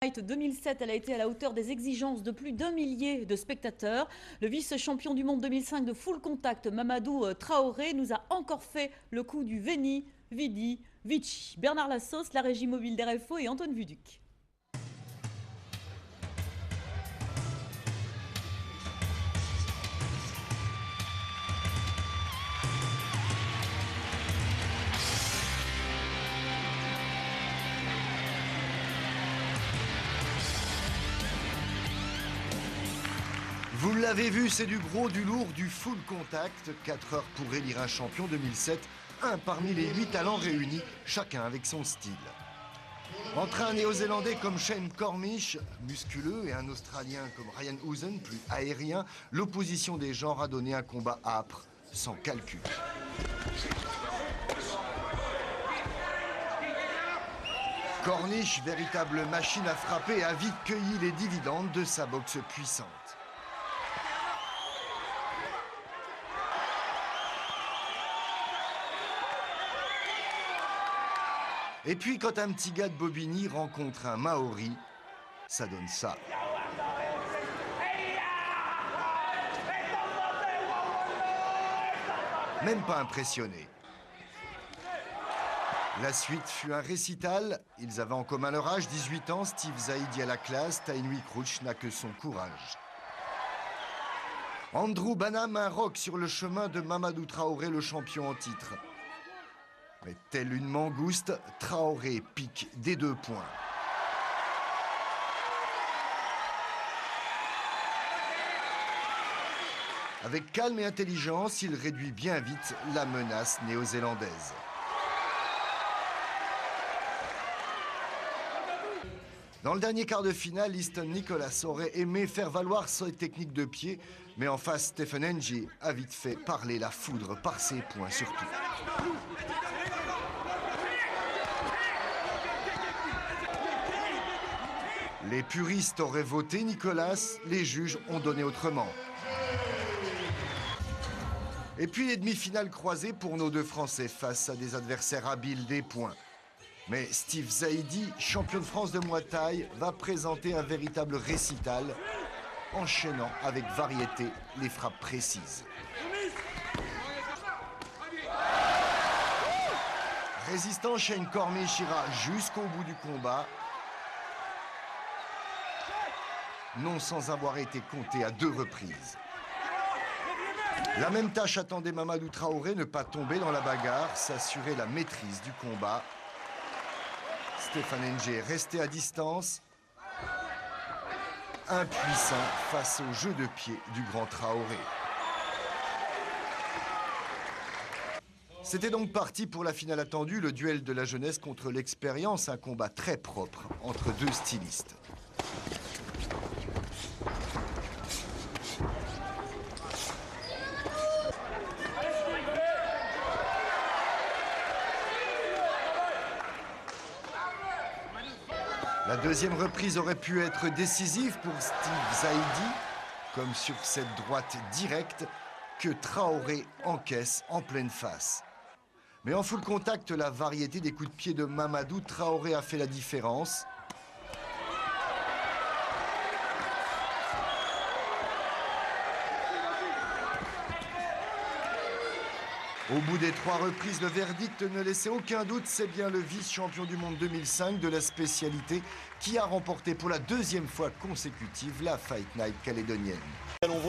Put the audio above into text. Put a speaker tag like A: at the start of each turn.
A: Night 2007, elle a été à la hauteur des exigences de plus d'1 millier de spectateurs. Le vice-champion du monde 2005 de full contact, Mamadou Traoré, nous a encore fait le coup du Veni, Vidi, Vici. Bernard Lassos, la régie mobile d'RFO et Antoine Vuduc.
B: Vous l'avez vu, c'est du gros, du lourd, du full contact. 4 heures pour élire un champion 2007, un parmi les 8 talents réunis, chacun avec son style. Entre un néo-zélandais comme Shane Cornish, musculeux, et un Australien comme Ryan Housen, plus aérien, l'opposition des genres a donné un combat âpre, sans calcul. Cornish, véritable machine à frapper, a vite cueilli les dividendes de sa boxe puissante. Et puis quand un petit gars de Bobigny rencontre un Maori, ça donne ça. Même pas impressionné. La suite fut un récital. Ils avaient en commun leur âge, 18 ans. Steve Zaidi a la classe, Tainui Crouch n'a que son courage. Andrew Banham, un roc sur le chemin de Mamadou Traoré, le champion en titre. Mais telle une mangouste, Traoré pique des 2 points. Avec calme et intelligence, il réduit bien vite la menace néo-zélandaise. Dans le dernier quart de finale, Easton Nicholas aurait aimé faire valoir ses techniques de pied, mais en face, Stephen Ng a vite fait parler la foudre par ses points surtout. Les puristes auraient voté Nicolas, les juges ont donné autrement. Et puis les demi-finales croisées pour nos 2 Français face à des adversaires habiles des points. Mais Steve Zaidi, champion de France de Muay Thai, va présenter un véritable récital, enchaînant avec variété les frappes précises. Résistant, Shane Cornish ira jusqu'au bout du combat, non sans avoir été compté à 2 reprises. La même tâche attendait Mamadou Traoré, ne pas tomber dans la bagarre, s'assurer la maîtrise du combat. Stephen Ng resté à distance, impuissant face au jeu de pied du grand Traoré. C'était donc parti pour la finale attendue, le duel de la jeunesse contre l'expérience, un combat très propre entre 2 stylistes. La deuxième reprise aurait pu être décisive pour Steve Zaidi, comme sur cette droite directe que Traoré encaisse en pleine face. Mais en full contact, la variété des coups de pied de Mamadou Traoré a fait la différence. Au bout des 3 reprises, le verdict ne laissait aucun doute, c'est bien le vice-champion du monde 2005 de la spécialité qui a remporté pour la 2e fois consécutive la Fight Night calédonienne.
C: On voit